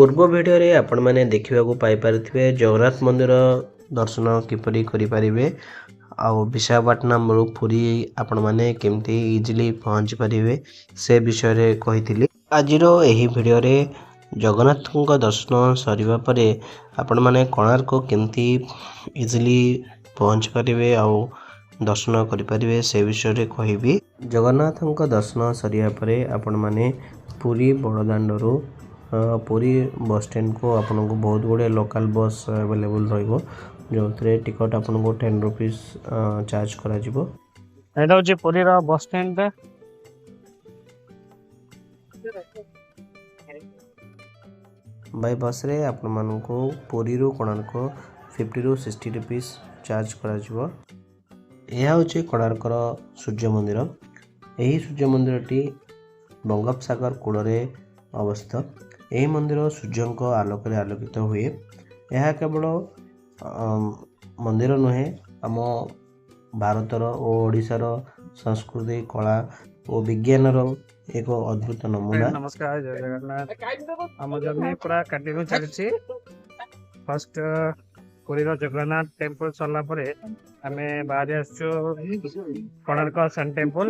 पूर्व भिडियो रे आपण माने देखिबाकू पाई पारिथिबे जगन्नाथ मंदिर दर्शन किपरि करि पारिबे आउ विशाखापट्टनम रु पुरी आपण माने केमती इजिली पहुंच पारिबे से विषय रे कहिथिली। आजिरो एही भिडियो रे जगन्नाथଙ୍କ दर्शन सरिबा परे आपण माने कोणार्क केमती इजिली पहुंच पारिबे आउ दर्शन करि पारिबे से विषय रे कहिबी। जगन्नाथଙ୍କ दर्शन सरिया परे आपण माने पुरी बड़दाण्ड रु पुरी बस स्टैंड को आपन को बहुत गुड़े लोकल बस अवेलेबल रहिबो जो टिकट आपन को 10 रुपीस चार्ज करा जिवो। एटा होचे पुरी रा बस स्टैंड रे बाय बस रे आपन मान को पुरी रु कोणार्क 50 रु 60 रुपीस चार्ज करा जिवो। यह होचे कोणार्क रो सूर्य मंदिर। एही सूर्य मंदिर टी बंगोपसागर कूल रे अवस्थित। यह मंदिर सूर्य आलोक आलोकित हुए। यह केवल मंदिर नुहे आम भारतर और ओडिशार संस्कृति कला और विज्ञान एक अद्भुत नमूना। नमस्कार जय जगन्नाथ। आम जर्नी पूरा कंटिन्यू चलछि। फर्स्ट पुरी रो जगन्नाथ टेंपल सरला परे आमे बाहर आछो कोणार्क सन टेंपल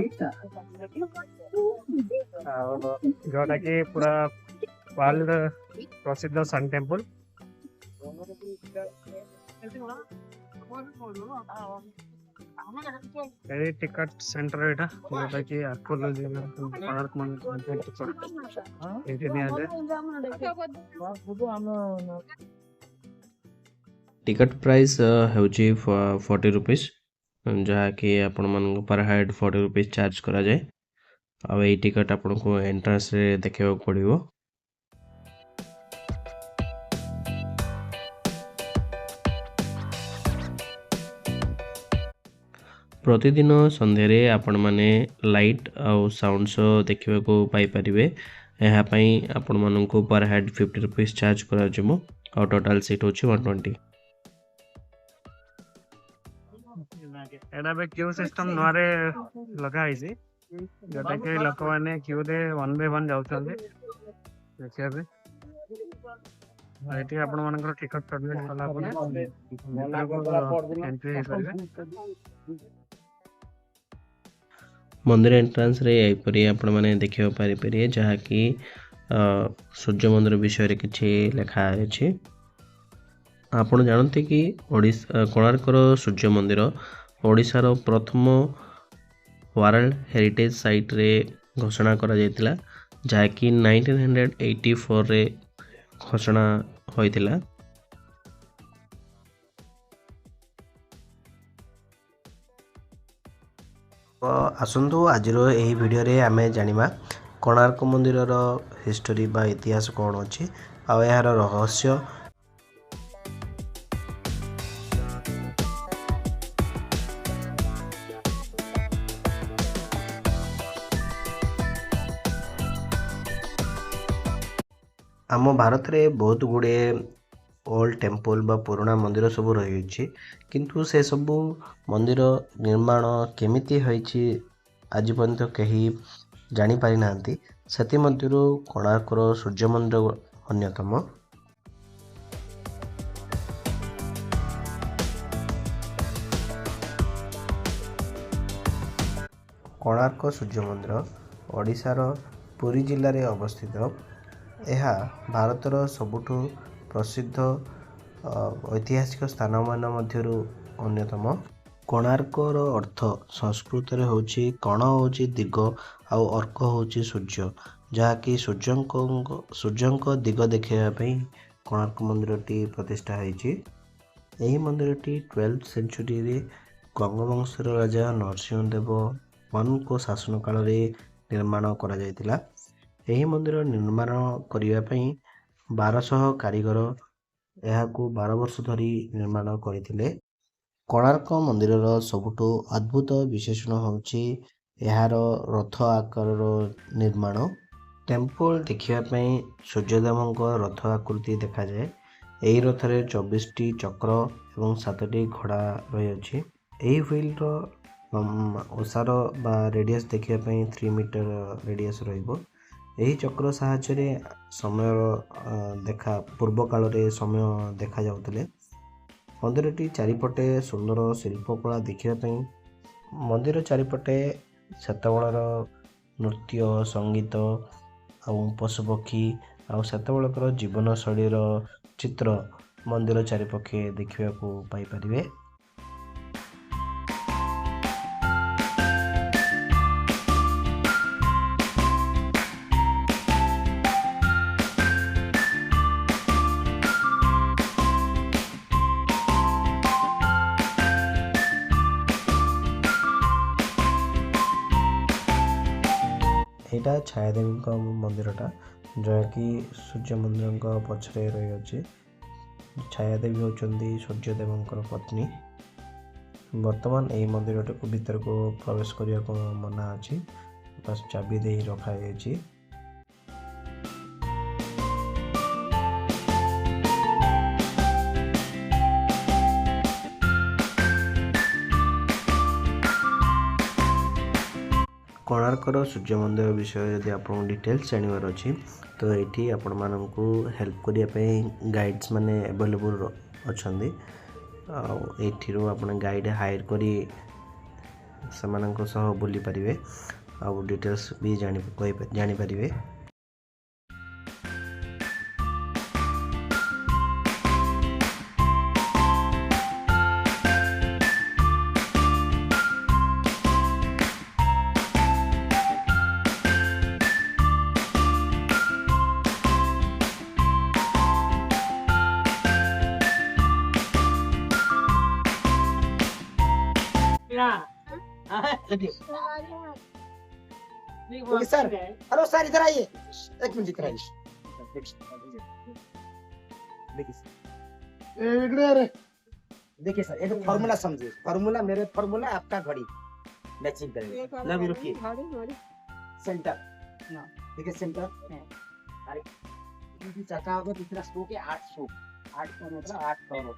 जोटा कि पूरा वर्ल्ड प्रसिद्ध सन टेंपल। टिकट सेंटर एटा जोटा कि आर्कोलॉजी कोणार्क मंदिर टिकट एठी निया जाय। टिकट प्राइस होची 40 रुपीस जहा कि आपण मन पर हेड 40 रुपीस चार्ज करा जाय। अब ए टिकट आपण को एंट्रेंस रे देखियो पड़िबो। प्रतिदिन संध्यारे आपण माने लाइट आउ साउंड शो देखिबा को पाई परिबे। एहा पई आपण मानन को पर हेड 50 रुपीस चार्ज करा जमो और टोटल सीट होची 120। एडा बे क्यू सिस्टम नरे लगा आइसी जोटा कि लोक माने क्यू रे 1 बाय 1 जाउछन देखिया बे एठी आपण मानकर टिकट सबमिट कला परे एंट्री हे करबे। मंदिर एंट्रेंस रे एपरी आपण माने देखियो पारि परिए जहा कि सूर्य मंदिर विषय रे किछि लिखा अछि। आपण जानते कि ओडिसा कोणार्क रो सूर्य मंदिर ओडिसा रो प्रथम वर्ल्ड हेरिटेज साइट रे घोषणा करा जायतिला जहा कि 1984 रे घोषणा होइतिला। आसंतु आजिरो एही वीडियो रे आमे जानिबा कोणार्क मंदिर रो हिस्टोरी बा इतिहास कोन अछि आ यार रहस्य। आम भारत में बहुत गुड़े ओल्ड टेम्पल बा पुराना मंदिर सब रही किंतु से सब मंदिर निर्माण केमिति होइछि आज पर्यंत कहीं जानी पारि नांती। सेति मध्यरु कोणार्क सूर्य मंदिर अन्यतम। कोणार्क सूर्य मंदिर ओडिशार पुरी जिल्ला रे अवस्थित। यह भारतर सबुठु प्रसिद्ध ऐतिहासिक स्थान मान मध्यरु अन्यतम। कोणार्क रो अर्थ संस्कृत रे होची कण होची दिग आउ अर्क होची सूर्य जहा कि सूर्यंक दिग देखिया पई कोणार्क मंदिर टी प्रतिष्ठा होईची। एही मंदिर टी 12th सेंचुरी रे गंगवंशर राजा नरसिंह देव वन को शासन काल रे निर्माण करा जायतिला। एही मंदिर निर्माण करिया पई 1200 कारीगर एहाकू 12 वर्ष धरी निर्माण करथिले। कोणार्क मंदिर सबुठु अद्भुत विशेषण होची एहार रथ आकार निर्माण। टेम्पल देखिया पई सूर्यदेवଙ୍କ रथ आकृति देखा जाए। एही रथ रे 24 टी चक्र एवं 7 टी घोड़ा रही अछि। एही व्हील रो ओसार बा रेडियस देखिया पई 3 मीटर रेडियस रहिबो। ଏହି ଚକ୍ର ସାହାଯ୍ୟରେ ସମୟର ଦେଖା ପୂର୍ବ କାଳରେ ସମୟ ଦେଖାଯାଉଥିଲେ। ମନ୍ଦିରଟି ଚାରିପଟେ ସୁନ୍ଦର ଶିଳ୍ପକଳା ଦେଖିବା ପାଇଁ। ମନ୍ଦିର ଚାରିପଟେ ସେତେବେଳର ନୃତ୍ୟ ସଙ୍ଗୀତ ଆଉ ପଶୁପକ୍ଷୀ ଆଉ ସେତେବେଳକର ଜୀବନଶୈଳୀର ଚିତ୍ର ମନ୍ଦିର ଚାରିପାଖେ ଦେଖିବାକୁ ପାଇପାରିବେ। ଏଇଟା ଛାୟାଦେବୀଙ୍କ ମନ୍ଦିରଟା, ଯାହାକି ସୂର୍ଯ୍ୟ ମନ୍ଦିରଙ୍କ ପଛରେ ରହିଅଛି। ଛାୟାଦେବୀ ହେଉଛନ୍ତି ସୂର୍ଯ୍ୟଦେବଙ୍କର ପତ୍ନୀ। ବର୍ତ୍ତମାନ ଏହି ମନ୍ଦିରଟିକୁ ଭିତରକୁ ପ୍ରବେଶ କରିବାକୁ ମନା ଅଛି, ବାସ୍ ଚାବି ଦେଇ ରଖାଯାଇଛି। କୋଣାର୍କର ସୂର୍ଯ୍ୟ ମନ୍ଦିର ବିଷୟରେ ଯଦି ଆପଣଙ୍କୁ ଡିଟେଲ୍ସ ଜାଣିବାର ଅଛି ତ ଏଇଠି ଆପଣମାନଙ୍କୁ ହେଲ୍ପ କରିବା ପାଇଁ ଗାଇଡ଼୍ସ ମାନେ ଆଭେଲେବୁଲ୍ ଅଛନ୍ତି। ଆଉ ଏଇଠିରୁ ଆପଣ ଗାଇଡ଼ ହାୟର କରି ସେମାନଙ୍କ ସହ ବୁଲିପାରିବେ ଆଉ ଡିଟେଲ୍ସ ବି ଜାଣିପାରିବେ। सर हेलो सर इधर आइए, एक मिनट इधर आइए। देखिए सर एक फॉर्मूला समझिए, फॉर्मूला मेरे फॉर्मूला आपका घड़ी मैचिंग करेगा। ना भी रुकिए, सेंटर ठीक है, सेंटर अरे चका होगा दूसरा स्ट्रोक है 800 8 का मतलब 8 करोड़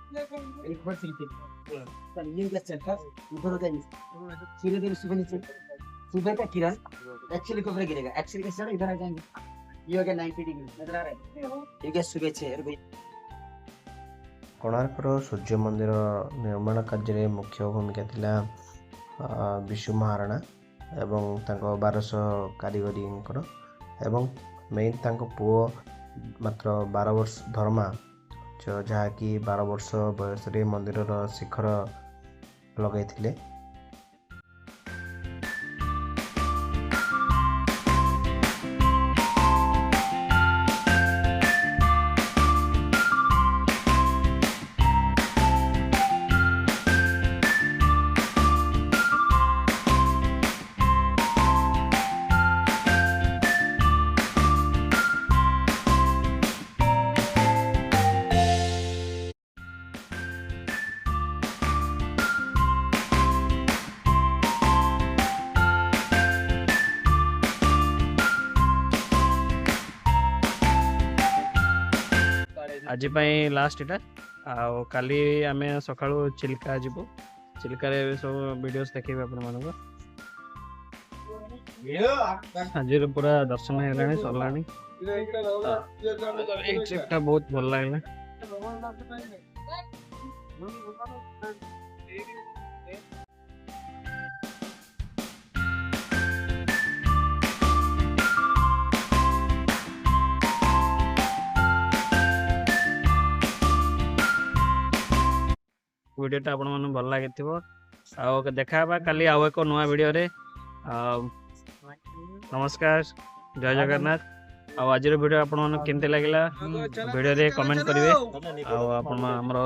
एक बार सिंपल सर। ये का सेंटर उधर हो जाएगी सीधे दिन सुबह नीचे सुबह का किरण एक्चुअली को गिरेगा, एक्चुअली का सर इधर आ जाएंगे। ये हो गया 90 डिग्री नजर आ रहा है। ठीक है सुबह 6 रुपए। କୋଣାର୍କର ସୂର୍ଯ୍ୟ ମନ୍ଦିର ନିର୍ମାଣ କାର୍ଯ୍ୟରେ ମୁଖ୍ୟ ଭୂମିକା ଥିଲା ବିଶୁ ମହାରଣା ଏବଂ ତାଙ୍କ 1200 କାରିଗରୀଙ୍କର, ଏବଂ ମେନ୍ ତାଙ୍କ ପୁଅ ମାତ୍ର 12 ବର୍ଷ ଧର୍ମା, ଯାହାକି 12 ବର୍ଷ ବୟସରେ ମନ୍ଦିରର ଶିଖର ଲଗାଇଥିଲେ। आज लास्ट इटा आउ काली आमे सकाळु चिल्का जिवो, चिल्का रे सब वीडियोस देखैबे अपन मानको। आज पूरा दर्शन हेलानी सरलानी, एक ट्रिपटा बहुत भल लागला। वीडियोटा आपण मन भल लगे देखा काली आउ एक नुआ वीडियो रे। नमस्कार, जय जगन्नाथ। आज वीडियो आपण मन केमते लागला वीडियो रे कमेंट करिवे। आ आपण हमरो